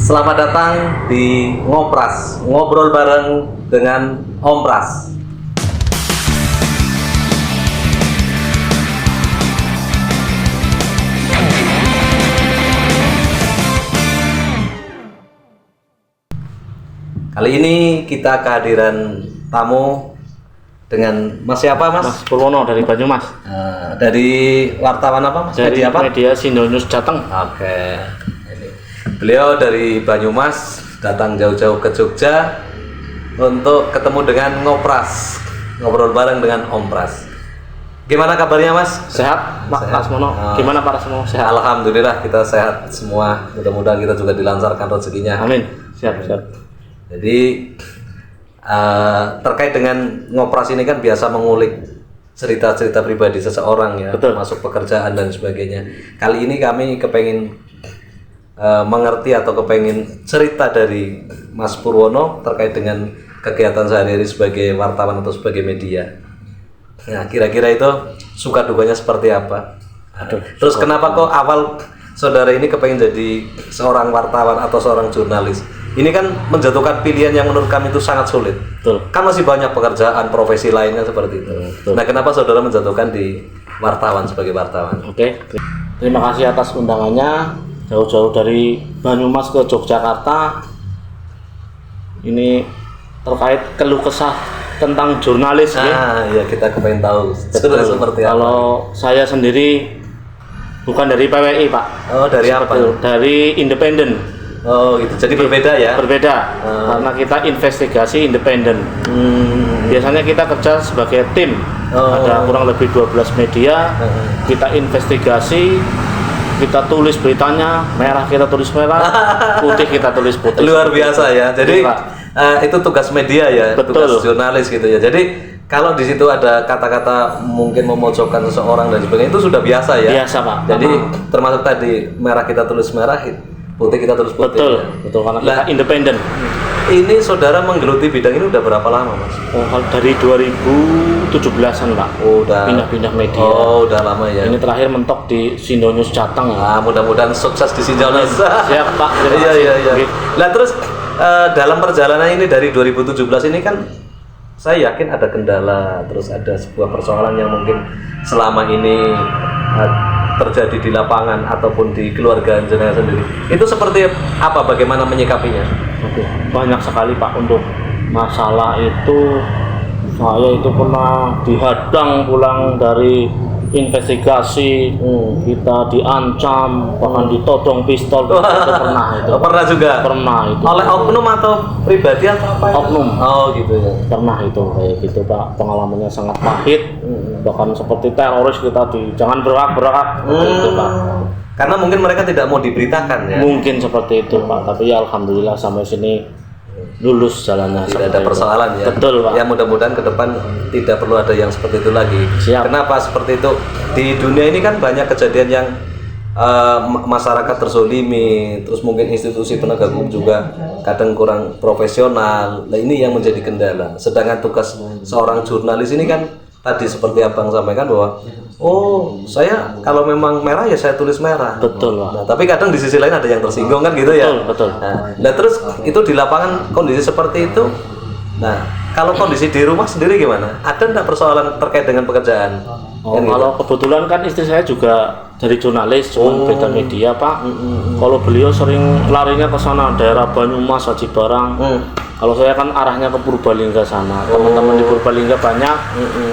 Selamat datang di Ngopras, ngobrol bareng dengan Om Pras. Kali ini kita kehadiran tamu dengan Mas siapa Mas? Mas Purwono dari Banyumas. Dari wartawan apa Mas? Dari Media apa? media Sindonews Jateng. Oke. Beliau dari Banyumas datang jauh-jauh ke Jogja untuk ketemu dengan Ngopras, ngobrol bareng dengan Om Pras. Gimana kabarnya Mas? Sehat, Pak Sehat. Lasmono. Gimana Pak Lasmono? Sehat. Alhamdulillah kita sehat semua. Mudah-mudahan kita juga dilancarkan rezekinya. Amin. Siap. Jadi terkait dengan Ngopras ini kan biasa mengulik cerita-cerita pribadi seseorang ya, Betul. termasuk pekerjaan dan sebagainya. Kali ini kami kepengen mengerti atau kepengen cerita dari Mas Purwono terkait dengan kegiatan sehari-hari sebagai wartawan atau sebagai media. Nah, kira-kira itu suka dukanya seperti apa? Terus kenapa kok awal saudara ini kepengen jadi seorang wartawan atau seorang jurnalis? Ini kan menjatuhkan pilihan yang menurut kami itu sangat sulit. Betul. Kan masih banyak pekerjaan profesi lainnya seperti itu. Betul. Nah, kenapa saudara menjatuhkan di wartawan sebagai wartawan? Oke. Terima kasih atas undangannya. Jauh-jauh dari Banyumas ke Yogyakarta. Ini terkait keluh kesah tentang jurnalis ya. Ya kita kepengen tahu seperti apa. Kalau saya sendiri bukan dari PWI, Pak. Oh, dari apa? Dari independen. Oh, gitu. Jadi berbeda ya? Berbeda, karena kita investigasi independen. Biasanya kita kerja sebagai tim. Ada kurang lebih 12 media. Kita investigasi, kita tulis beritanya, merah kita tulis merah, putih kita tulis putih. Luar biasa ya. Jadi itu tugas media ya, Betul. tugas jurnalis gitu ya. Jadi kalau di situ ada kata-kata mungkin memojokkan seseorang dan sebagainya itu sudah biasa ya. Biasa, Pak. Jadi termasuk tadi merah kita tulis merah, putih kita tulis putih. Betul, ya. betul, karena kita independen. Ini saudara menggeluti bidang ini udah berapa lama Mas? Dari 2017-an, Pak. Udah Pindah-pindah media. Oh, udah lama ya. Ini terakhir mentok di Sindonews Jateng. Mudah-mudahan sukses di Sindonews. Siap, Pak. Iya. Nah, terus dalam perjalanan ini dari 2017 ini kan saya yakin ada kendala, terus ada sebuah persoalan yang mungkin selama ini terjadi di lapangan ataupun di keluarga jenengan sendiri. Itu seperti apa? Bagaimana menyikapinya? Oke, banyak sekali Pak untuk masalah itu. Saya itu pernah dihadang pulang dari investigasi, kita diancam, bahkan ditodong pistol, itu pernah itu. Pernah juga? Pernah itu. Oleh oknum atau pribadi atau apa? Oknum. Oh gitu ya. Pernah itu kayak gitu Pak, pengalamannya sangat pahit. Bahkan seperti teroris kita jangan berak-berak gitu Pak. Karena mungkin mereka tidak mau diberitakan ya. Mungkin seperti itu Pak, tapi ya alhamdulillah sampai sini lulus jalannya. Tidak ada persoalan ya. Betul Pak. Ya mudah-mudahan ke depan tidak perlu ada yang seperti itu lagi. Siap. Kenapa seperti itu? Di dunia ini kan banyak kejadian yang masyarakat terzolimi, terus mungkin institusi penegak hukum juga kadang kurang profesional. Nah ini yang menjadi kendala. Sedangkan tugas seorang jurnalis ini kan tadi seperti abang sampaikan bahwa saya kalau memang merah ya saya tulis merah. Betul Pak. Nah, tapi kadang di sisi lain ada yang tersinggung kan gitu ya. Betul. Nah, terus itu di lapangan kondisi seperti itu. Nah, kalau kondisi di rumah sendiri gimana? Ada enggak persoalan terkait dengan pekerjaan? Kalau kebetulan kan istri saya juga dari jurnalis, cuma beda media Pak. Kalau beliau sering larinya ke sana daerah Banyumas, Aji Barang. Kalau saya kan arahnya ke Purbalingga sana. Teman-teman di Purbalingga banyak.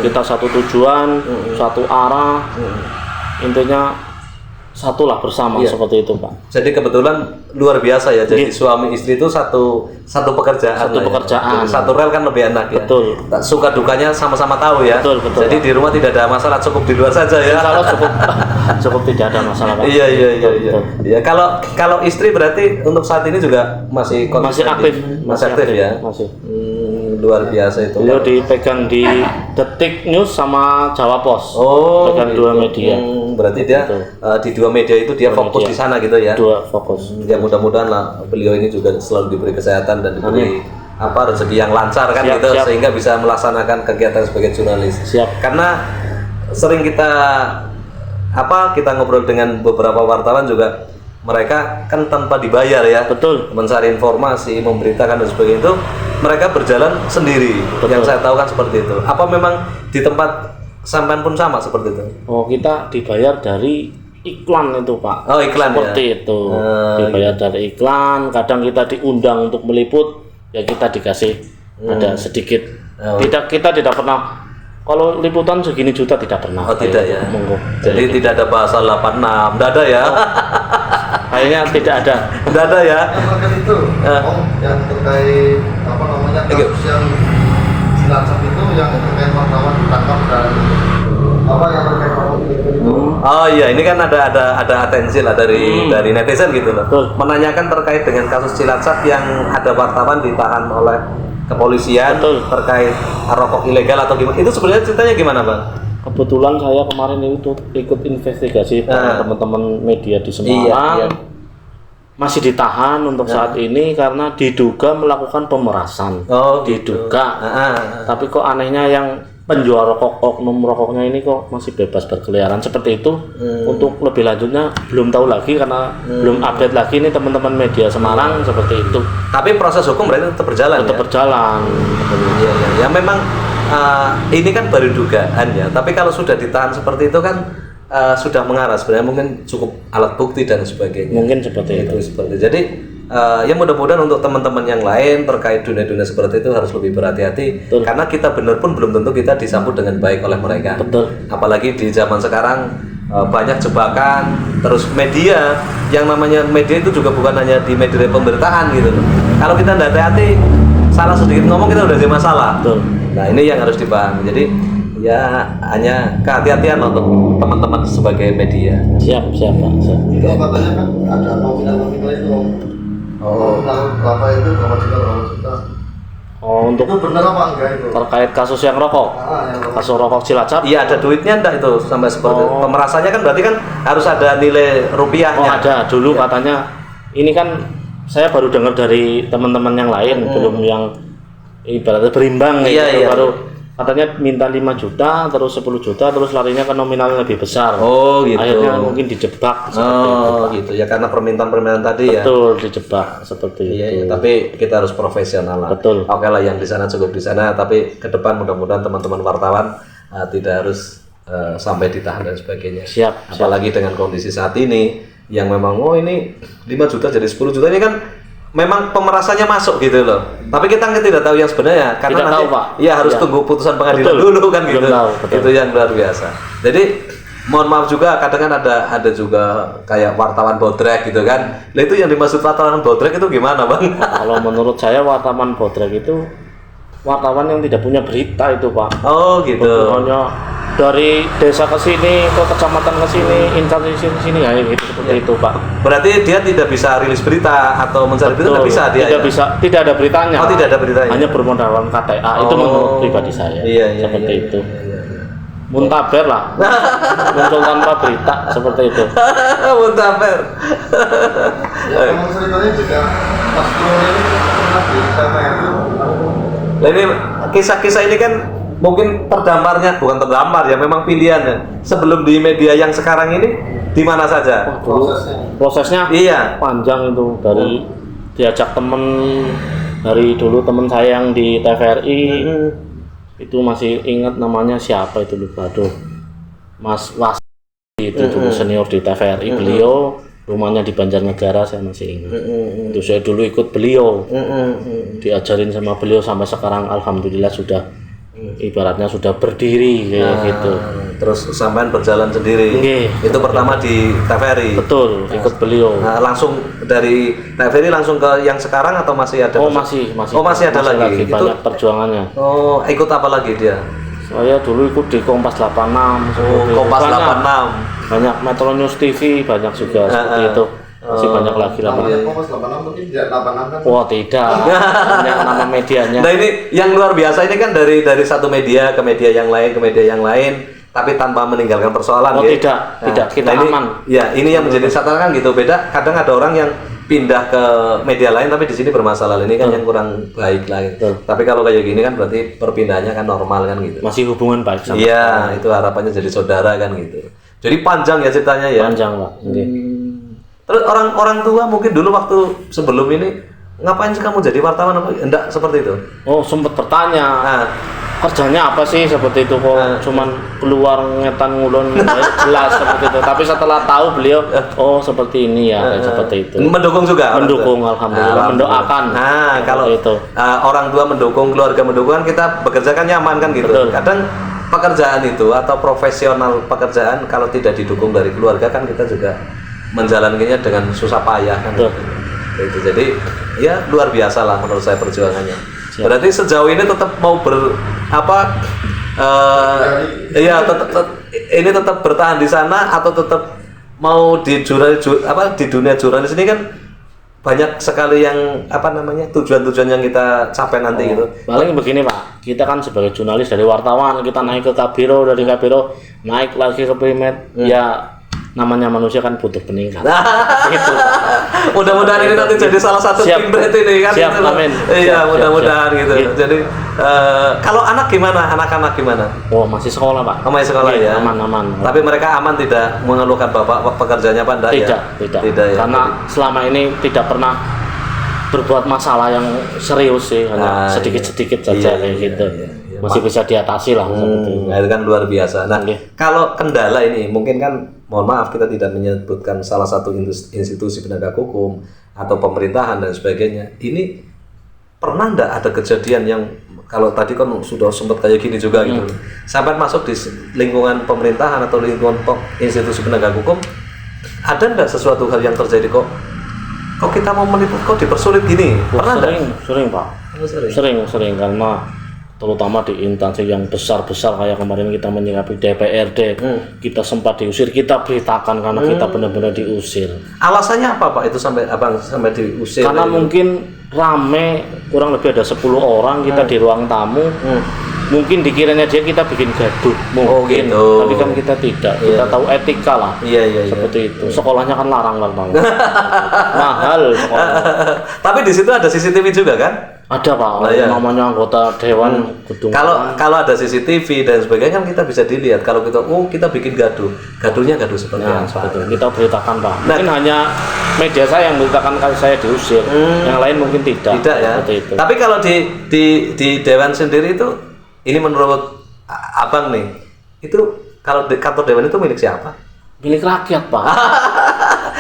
Kita satu tujuan, satu arah. Intinya satulah bersama seperti itu Pak. Jadi kebetulan luar biasa ya. Jadi suami istri itu satu pekerjaan. Pekerjaan. Jadi satu rel kan lebih enak ya. Betul. Suka dukanya sama-sama tahu ya. Betul. Jadi di rumah tidak ada masalah, cukup di luar saja ya. Kalau cukup tidak ada masalah Pak. Iya. Ya kalau istri berarti untuk saat ini juga masih aktif. Masih aktif ya. Masih. Luar biasa itu. Beliau dipegang di Detik News sama Jawa Pos. Pegang dua media. Berarti dia di dua media itu dia fokus di sana gitu ya. Dua fokus. Ya mudah-mudahan lah beliau ini juga selalu diberi kesehatan dan diberi rezeki yang lancar kan gitu sehingga bisa melaksanakan kegiatan sebagai jurnalis. Siap. Karena sering kita ngobrol dengan beberapa wartawan juga mereka kan tanpa dibayar ya, Betul. mencari informasi, memberitakan dan sebagainya itu mereka berjalan sendiri. Betul. Yang saya tahu kan seperti itu. Apa memang di tempat sampean pun sama seperti itu? Oh, kita dibayar dari iklan itu, Pak. Oh, iklan Seperti ya. itu. Dibayar dari iklan, kadang kita diundang untuk meliput, ya kita dikasih ada sedikit. Kita tidak pernah kalau liputan segini juta tidak pernah. Oh, tidak ya. Monggo. Jadi tidak ada bahasa 86, tidak ada ya. Kayaknya tidak ada. Tidak ada ya. Kan itu, yang terkait apa namanya kasus yang Cilacap itu yang terkait wartawan ditangkap dan apa yang terkait wartawan itu. Oh iya, ini kan ada atensi lah dari netizen gitu loh. Betul. Menanyakan terkait dengan kasus Cilacap yang ada wartawan ditahan oleh kepolisian. Betul. Terkait rokok ilegal atau gimana. Itu sebenarnya ceritanya gimana, Bang? Kebetulan saya kemarin itu ikut investigasi bareng teman-teman media di Semarang. Iya. Masih ditahan untuk saat ini karena diduga melakukan pemerasan. Oh, gitu. Diduga. Tapi kok anehnya yang penjual rokok, oknum rokoknya ini kok masih bebas berkeliaran seperti itu. Untuk lebih lanjutnya belum tahu lagi karena belum update lagi nih teman-teman media Semarang seperti itu. Tapi proses hukum berarti tetap berjalan Tetap ya? berjalan. Iya, iya. Ya memang ini kan baru dugaan ya. Tapi kalau sudah ditahan seperti itu kan sudah mengarah sebenarnya, mungkin cukup alat bukti dan sebagainya. Mungkin seperti itu. Seperti jadi ya mudah-mudahan untuk teman-teman yang lain terkait dunia-dunia seperti itu harus lebih berhati-hati. Betul. Karena kita benar pun belum tentu kita disambut dengan baik oleh mereka. Betul. Apalagi di zaman sekarang banyak jebakan, terus media yang namanya media itu juga bukan hanya di media pemberitaan gitu loh. Kalau kita tidak hati-hati, salah sedikit ngomong kita udah jadi masalah. Betul. Nah ini yang harus dipahami. Jadi ya hanya kehati-hatian untuk teman-teman sebagai media. Siap, Pak. Siap. Itu katanya kan ada nominal itu. Nominal berapa itu, berapa juta. Oh, untuk Itu benar apa enggak itu? terkait kasus yang rokok. Yang Kasus rokok Cilacap. Iya ada duitnya enggak itu sampai seperti itu. Pemerasannya kan berarti kan harus ada nilai Oh, rupiahnya. ada dulu katanya. Ini kan saya baru dengar dari teman-teman yang lain, belum yang ibaratnya berimbang Iya, gitu. iya. Baru katanya minta 5 juta, terus 10 juta, terus larinya ke nominal yang lebih besar. Oh gitu. Akhirnya mungkin dijebak seperti itu. Oh gitu ya, karena permintaan-permintaan tadi ya. Betul, dijebak seperti Iya, itu. iya, tapi kita harus profesional lah. Betul. Oke lah, yang di sana cukup di sana, tapi ke depan mudah-mudahan teman-teman wartawan tidak harus sampai ditahan dan sebagainya. Siap. Apalagi dengan kondisi saat ini yang memang ini 5 juta jadi 10 juta ini kan memang pemerasannya masuk gitu loh. Tapi kita tidak tahu yang sebenarnya karena Tidak nanti tahu, Pak. ya harus Iya. tunggu putusan pengadilan Betul. dulu kan Belum gitu. tahu, betul. Itu yang luar biasa. Jadi mohon maaf juga kadang kan ada juga kayak wartawan bodrek gitu kan. Nah itu yang dimaksud wartawan bodrek itu gimana, Bang? Kalau menurut saya wartawan bodrek itu wartawan yang tidak punya berita itu, Pak. Oh gitu. Hanya dari desa ke sini, ke kecamatan ke sini, instansi sini ya gitu seperti itu, Pak. Berarti dia tidak bisa rilis berita atau mencari berita, tidak bisa dia. Tidak ya? bisa, tidak ada beritanya. Oh, tidak ada beritanya. Hanya bermodalkan KTA. Itu menurut pribadi saya. Iya, iya, seperti iya, itu. iya, iya, iya. Muntaber lah. Muncul tanpa berita seperti itu. Muntaber. Ya, memang ceritanya juga Mas Bro ini pernah di TVRI. Nah ini kisah-kisah ini kan mungkin terdamarnya bukan terdampar ya, memang pilihannya. Sebelum di media yang sekarang ini di mana saja? Prosesnya Iya. panjang itu dari diajak temen dari dulu temen saya yang di TVRI itu masih ingat namanya siapa itu lupa tuh Mas Was itu dulu senior di TVRI beliau rumahnya di Banjarnegara saya masih ingat itu saya dulu ikut beliau diajarin sama beliau sampai sekarang alhamdulillah sudah ibaratnya sudah berdiri kayak gitu. Terus sampean berjalan sendiri. Nggih. Itu pertama di TVRI. Betul, ikut beliau. Nah, langsung dari TVRI langsung ke yang sekarang atau masih ada? Oh masih. Oh masih ada lagi. Itu banyak perjuangannya. oh ikut apa lagi dia? Saya dulu ikut di Kompas 86. Kompas Banyak. 86. Banyak Metro News TV banyak juga seperti itu. Masih banyak lagi lah. Pak. Namanya Kompas 86 mungkin tidak 86 kan? Wah tidak, banyak nama medianya. Nah ini yang luar biasa ini kan dari satu media ke media yang lain tapi tanpa meninggalkan persoalan. Oh ya. tidak kita ini, aman. Ya ini yang menjadi catatan kan gitu. Beda kadang ada orang yang pindah ke media lain tapi di sini bermasalah, ini kan yang kurang baik lah gitu. Tapi kalau kayak gini kan berarti perpindahannya kan normal kan gitu. Masih hubungan baik sama. Iya itu harapannya jadi saudara kan gitu. Jadi panjang ya ceritanya ya. Panjang Pak. Terus orang tua mungkin dulu waktu sebelum ini ngapain sih kamu jadi wartawan apa? Enggak seperti itu. Oh, sempat bertanya. Nah, Kerjanya apa sih seperti itu kok cuman keluar ngetan ngulon jelas seperti itu. Tapi setelah tahu beliau seperti ini ya kayak seperti itu. mendukung juga. Mendukung alhamdulillah, mendoakan. Nah, kalau itu orang tua mendukung, keluarga mendukung kan kita bekerja kan nyaman kan gitu. Betul. Kadang pekerjaan itu atau profesional pekerjaan kalau tidak didukung dari keluarga kan kita juga menjalankannya dengan susah payah kan. Betul. Itu jadi ya luar biasa lah menurut saya perjuangannya. Siap. Berarti sejauh ini tetap mau ini tetap bertahan di sana atau tetap mau di di dunia jurnalis ini kan banyak sekali yang tujuan-tujuan yang kita capai nanti gitu. Paling begini Pak, kita kan sebagai jurnalis dari wartawan kita naik ke Kabiro, dari Kabiro naik lagi ke Primet, ya namanya manusia kan butuh peningkatan. Gitu. Mudah-mudahan ini nanti jadi salah satu Siap. Primet ini kan. Siap, gitu. amin. Iya, Siap, mudah-mudahan siap. gitu. Gitu. Jadi kalau anak-anak gimana? Oh, masih sekolah Pak. Masih sekolah ya. Aman. Tapi mereka aman tidak mengeluhkan bapak pekerjaannya Pak? Tidak ya. Karena selama ini tidak pernah berbuat masalah yang serius sih, hanya sedikit-sedikit saja kayak gitu. Iya. Masih bisa diatasi lah seperti itu. Nah, itu kan luar biasa. Nah, Oke. kalau kendala ini mungkin kan, mohon maaf kita tidak menyebutkan salah satu institusi penegak hukum atau pemerintahan dan sebagainya. Ini pernah enggak ada kejadian yang kalau tadi kan sudah sempat kayak gini juga gitu. Sampai masuk di lingkungan pemerintahan atau lingkungan institusi penegak hukum, ada enggak sesuatu hal yang terjadi kok kita mau meliput kok dipersulit gini? Pernah enggak? Sering Pak. Sering karena terutama di instansi yang besar-besar kayak kemarin kita menyikapi DPRD, kita sempat diusir, kita beritakan karena kita benar-benar diusir. Alasannya apa Pak itu sampai diusir? Karena mungkin rame, kurang lebih ada 10 orang kita di ruang tamu. Mungkin dikiranya dia kita bikin gaduh mungkin, gitu. tapi kan kita tidak. Kita tahu etika lah. Iya. Seperti itu. Sekolahnya kan larang mahal sekolah. Tapi di situ ada CCTV juga kan? Ada Pak, namanya anggota dewan gedung. Kalau ada CCTV dan sebagainya kan kita bisa dilihat. Kalau kita bikin gaduhnya gaduh seperti apa? Kita beritakan Pak. Mungkin hanya media saya yang beritakan kalau saya diusir, yang lain mungkin tidak. Tidak ya. Itu. Tapi kalau di dewan sendiri itu, ini menurut abang nih, itu kalau di kantor dewan itu milik siapa? Milik rakyat Pak.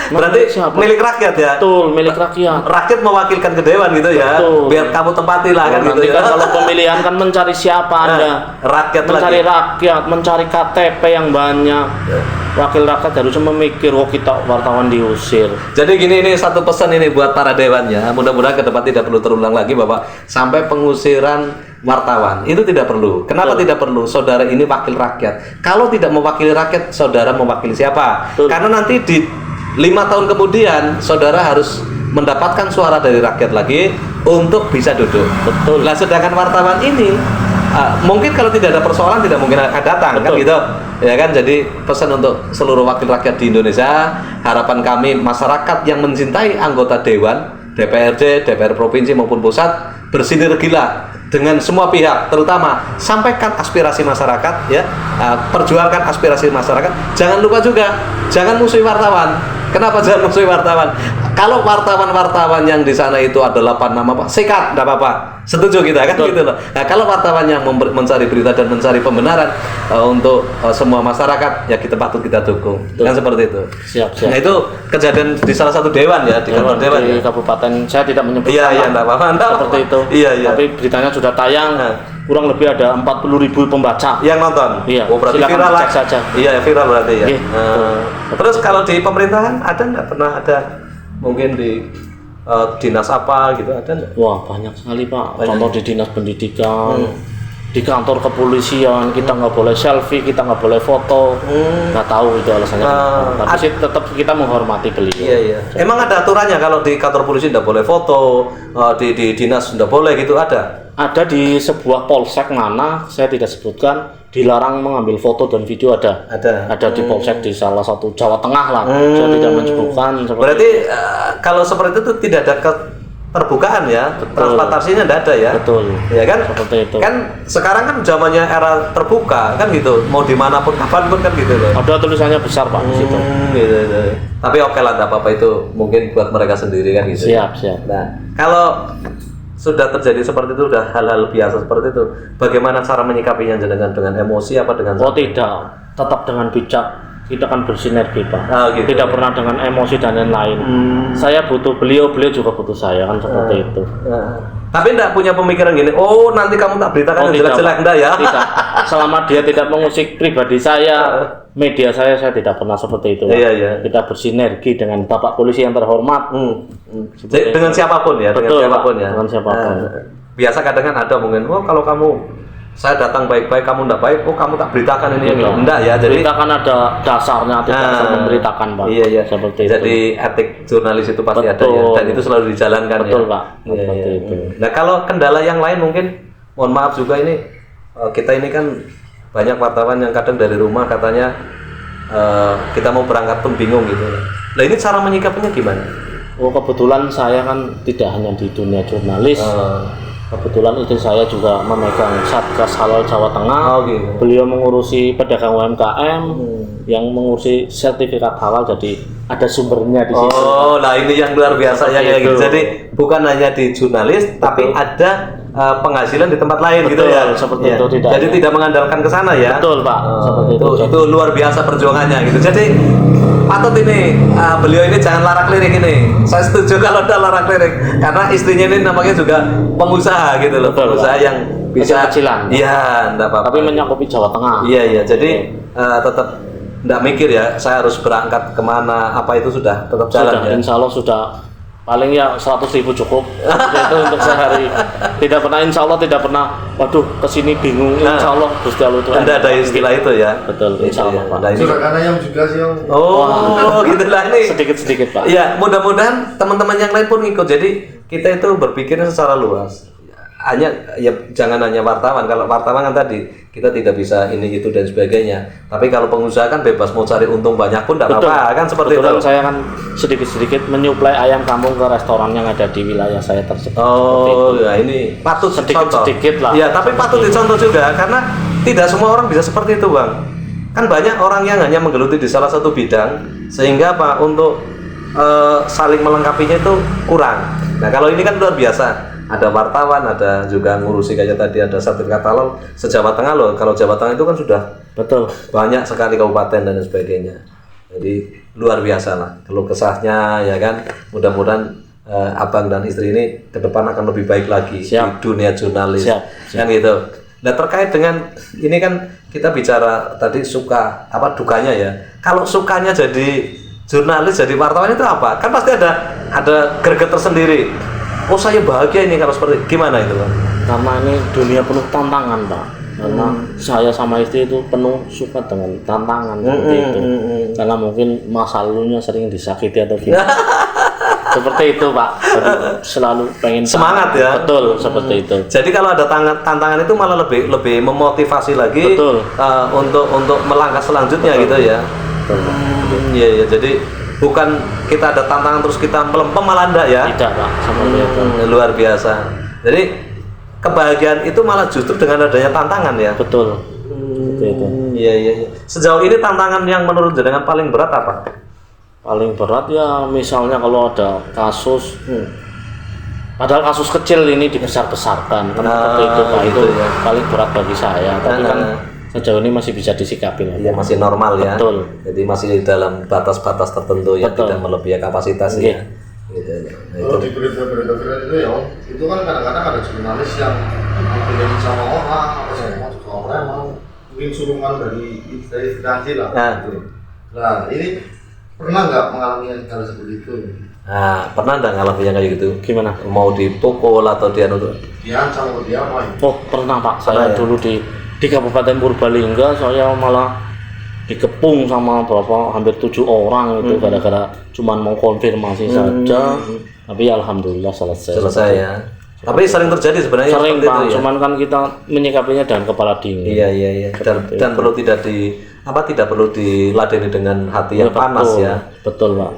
Berarti milik rakyat ya? Betul, milik rakyat. Rakyat mewakilkan ke dewan gitu ya? Betul. Biar kamu tempati lah kan gitu ya? Kalau pemilihan kan mencari siapa Anda? Rakyat mencari rakyat, mencari KTP yang banyak. Wakil rakyat harusnya memikir, kita wartawan diusir. Jadi gini, ini satu pesan ini buat para dewannya. Mudah-mudahan ke depan tidak perlu terulang lagi Bapak. Sampai pengusiran wartawan itu tidak perlu. Kenapa tidak perlu? Saudara ini wakil rakyat. Kalau tidak mewakili rakyat, saudara mewakili siapa? Karena nanti di 5 tahun kemudian saudara harus mendapatkan suara dari rakyat lagi untuk bisa duduk. Betul. Nah, sedangkan wartawan ini mungkin kalau tidak ada persoalan tidak mungkin akan datang. Kan gitu. Ya kan, jadi pesan untuk seluruh wakil rakyat di Indonesia, harapan kami masyarakat yang mencintai anggota dewan, DPRD, DPR provinsi maupun pusat bersinergilah dengan semua pihak, terutama sampaikan aspirasi masyarakat ya, perjuangkan aspirasi masyarakat. Jangan lupa juga jangan musuhi wartawan. Kenapa jangan musuhi wartawan? Kalau wartawan-wartawan yang di sana itu ada 8 nama Pak, sikat, enggak apa-apa. Setuju kita kan gitu loh. Nah, kalau wartawan yang mencari berita dan mencari pembenaran untuk semua masyarakat, ya kita patut kita dukung. Kan seperti itu. Siap. Nah, itu kejadian di salah satu dewan ya, di kantor dewan di ya. kabupaten. Saya tidak menyebutkan. Iya, enggak apa-apa. Seperti itu. Iya. Tapi beritanya sudah tayang. Kurang lebih ada 40.000 pembaca yang nonton. Iya. Oh, berarti Silakan viral lah. cek saja. Iya, viral berarti ya. Iya. Terus kalau di pemerintahan ada nggak pernah ada mungkin di dinas apa gitu ada nggak? Wah, banyak sekali Pak. Contoh di dinas pendidikan, di kantor kepolisian kita nggak boleh selfie, kita nggak boleh foto. Nggak tahu itu alasannya. Tapi sih tetap kita menghormati beliau. Iya. Emang ada aturannya kalau di kantor polisi nggak boleh foto, di dinas nggak boleh gitu ada? Ada di sebuah polsek mana saya tidak sebutkan, dilarang mengambil foto dan video ada di polsek di salah satu Jawa Tengah lah. Saya tidak menyebutkan. Berarti kalau seperti itu tidak ada keterbukaan ya, Betul. transparansinya tidak ada ya. Betul. Ya kan? Seperti itu. Kan sekarang kan zamannya era terbuka kan gitu, mau dimanapun kapanpun kan gitu loh. Ada tulisannya besar Pak di situ. Gitu. Tapi oke lah, tidak apa-apa, itu mungkin buat mereka sendiri kan gitu. Siap. Nah, kalau sudah terjadi seperti itu, udah hal-hal biasa seperti itu, bagaimana cara menyikapinya dengan emosi apa dengan Oh tidak, tetap dengan bijak. Kita akan bersinergi Pak. Gitu. Tidak pernah dengan emosi dan lain-lain. Saya butuh beliau juga butuh saya kan seperti itu. Tapi enggak punya pemikiran gini, oh nanti kamu tak beritakan yang tidak, jelek-jelek, Pak. enggak ya? Tidak. Selama dia tidak mengusik pribadi saya, media saya tidak pernah seperti itu. Pak. Iya. Kita bersinergi dengan Bapak Polisi yang terhormat. Jadi, dengan siapapun ya, Betul, dengan siapapun Pak. ya. Dengan siapapun. Biasa kadang kan ada mungkin, oh kalau kamu saya datang baik-baik, kamu enggak baik, oh kamu tak beritakan ini. Iya. Enggak ya, jadi berita kan ada dasarnya, tidak memberitakan Pak. Iya. Seperti Jadi itu. etik jurnalis itu pasti ada Betul. ya, dan itu selalu dijalankan ya. Betul Pak. Iya, Seperti iya. itu. Nah kalau kendala yang lain mungkin, mohon maaf juga ini, kita ini kan banyak wartawan yang kadang dari rumah katanya kita mau berangkat pun bingung gitu. Nah ini cara menyikapinya gimana? Oh kebetulan saya kan tidak hanya di dunia jurnalis. Kebetulan istri saya juga memegang Satgas Halal Jawa Tengah. Oh gitu. Beliau mengurusi pedagang UMKM, yang mengurusi sertifikat halal, jadi ada sumbernya di situ. Oh, nah ini yang luar biasa ya kayak gitu. itu. Jadi bukan hanya di jurnalis, tapi ada penghasilan di tempat lain gitu Betul, ya. seperti Ya. itu, tidak Jadi hanya- tidak mengandalkan ke sana ya. Betul Pak, seperti itu. Itu luar biasa perjuangannya gitu. Jadi patut ini beliau ini jangan larak lirik ini. Saya setuju kalau ada larak lirik karena istrinya ini namanya juga pengusaha gitu loh. Betul, Pengusaha Pak. yang bisa Kecil-kecilan. Iya, enggak apa-apa. Tapi menyakupi Jawa Tengah. Iya. Jadi tetap enggak mikir ya, saya harus berangkat kemana, apa itu sudah tetap jalan Sudah, ya. insya Allah sudah paling ya 100.000 cukup. Seperti itu untuk sehari. Tidak pernah, insya Allah tidak pernah. Waduh, kesini bingung. Insya Allah Gusti Allah itu. Anda ada istilah itu ya. Betul, insya Allah, Pak. Nah, ini- Sudah karena yang juga sih Om. Oh, gitulah ini. Sedikit-sedikit Pak. Ya, mudah-mudahan teman-teman yang lain pun ikut. Jadi kita itu berpikirnya secara luas. Hanya ya jangan hanya wartawan. Kalau wartawan kan tadi kita tidak bisa ini itu dan sebagainya. Tapi kalau pengusaha kan bebas mau cari untung banyak pun tidak Betul. apa-apa kan seperti Kebetulan itu. saya kan sedikit-sedikit menyuplai ayam kampung ke restoran yang ada di wilayah saya tersebut. Oh, ya ini patut dicontoh. Sedikit-sedikit lah. Ya, tapi patut dicontoh juga karena tidak semua orang bisa seperti itu, Bang. Kan banyak orang yang hanya menggeluti di salah satu bidang sehingga apa untuk saling melengkapinya itu kurang. Nah, kalau ini kan luar biasa. Ada wartawan, ada juga ngurusi kayak tadi ada sertifikat halal se-Jawa Tengah loh. Kalau Jawa Tengah itu kan sudah Betul. banyak sekali kabupaten dan sebagainya. Jadi luar biasa lah keluh kesahnya ya kan. Mudah-mudahan abang dan istri ini ke depan akan lebih baik lagi di dunia jurnalis. Siap. Kan gitu. Nah terkait dengan ini kan kita bicara tadi suka apa dukanya ya. Kalau sukanya jadi jurnalis, jadi wartawan itu apa? Kan pasti ada greget tersendiri. Oh saya bahagia ini kalau seperti gimana itu Bang? Karena ini dunia penuh tantangan Pak. Karena saya sama istri itu penuh suka dengan tantangan seperti itu. Karena mungkin masa lalunya sering disakiti atau gimana. Seperti itu Pak. Jadi selalu pengen Semangat ya. Betul, seperti itu. Jadi kalau ada tantangan itu malah lebih memotivasi lagi Betul. Untuk melangkah selanjutnya gitu ya. Betul, Pak. Iya, jadi bukan kita ada tantangan terus kita melempem malah enggak ya. Tidak Pak, seperti itu. Luar biasa. Jadi kebahagiaan itu malah justru dengan adanya tantangan ya. Betul. Seperti itu. Iya. Sejauh ini tantangan yang menurut jenengan paling berat apa? Paling berat ya misalnya kalau ada kasus padahal kasus kecil ini dibesar-besarkan kan seperti itu Pak, gitu itu ya. paling berat bagi saya, tapi kan sejauh ini masih bisa disikapi lah. Iya masih normal ya. Betul. Jadi masih dalam batas-batas tertentu yang Betul. tidak melebihi kapasitas Iya. ya. Gitu. Nah, Kalau di berita-berita viral itu ya Om, itu kan kadang-kadang ada jurnalis yang dipilih sama orang apa sama juga orang mau mungkin suruhan dari instansi lah. Gitu. Nah ini pernah nggak mengalami hal seperti itu? Nah, pernah nggak ngalamin yang kayak gitu? Gimana? Mau dipukul atau dia nutup? Dia sama dia apa? Oh pernah Pak, saya Pernah, ya? dulu di Kabupaten Purbalingga saya malah dikepung sama hampir 7 orang itu gara-gara cuman mau konfirmasi saja, tapi alhamdulillah Selesai ya. Tapi sering terjadi sebenarnya Sering seperti Pak, itu ya. cuman kan kita menyikapinya dengan kepala dingin. Iya. Dan perlu tidak perlu diladeni dengan hati yang panas betul, ya. Betul Pak.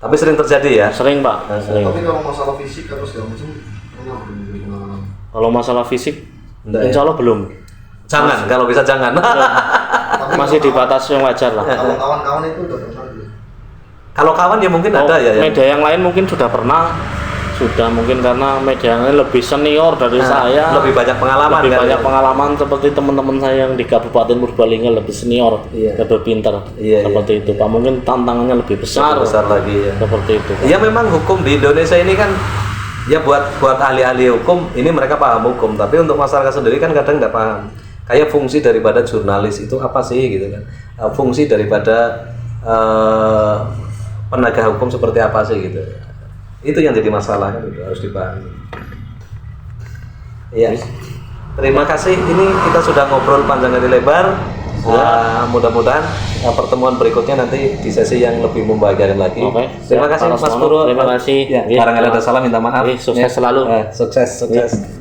Tapi sering terjadi ya. Sering Pak, sering. Tapi kalau masalah fisik atau segala macam, pernah. Kalau masalah fisik, Enggak, insya Allah belum. Jangan, kalau bisa jangan. Tapi Masih di kalau batas yang wajar lah. kalau kawan-kawan itu udah pernah belum? Kalau kawan ya mungkin ada ya. Media yang lain mungkin sudah pernah, mungkin karena media yang lain lebih senior dari saya, lebih banyak pengalaman lebih kan, banyak ya? pengalaman seperti teman-teman saya yang di Kabupaten Purbalingga lebih senior, Iya. lebih pintar, Iya, seperti itu Pak. Mungkin tantangannya lebih besar, Besar lagi ya. seperti itu Pak. Ya memang hukum di Indonesia ini kan ya buat ahli-ahli hukum ini mereka paham hukum, tapi untuk masyarakat sendiri kan kadang nggak paham. Kayak fungsi daripada jurnalis itu apa sih gitu kan? Fungsi daripada penegak hukum seperti apa sih gitu. Itu yang jadi masalah kan, itu harus dipahami. Iya. Terima kasih. Ini kita sudah ngobrol panjang kali lebar. Mudah-mudahan pertemuan berikutnya nanti di sesi yang lebih membahagiakan lagi. Oke. Terima kasih Para Mas semua, Purwo. terima kasih. Ya, Ya. barangkali ada salah minta maaf. Sukses selalu. Sukses.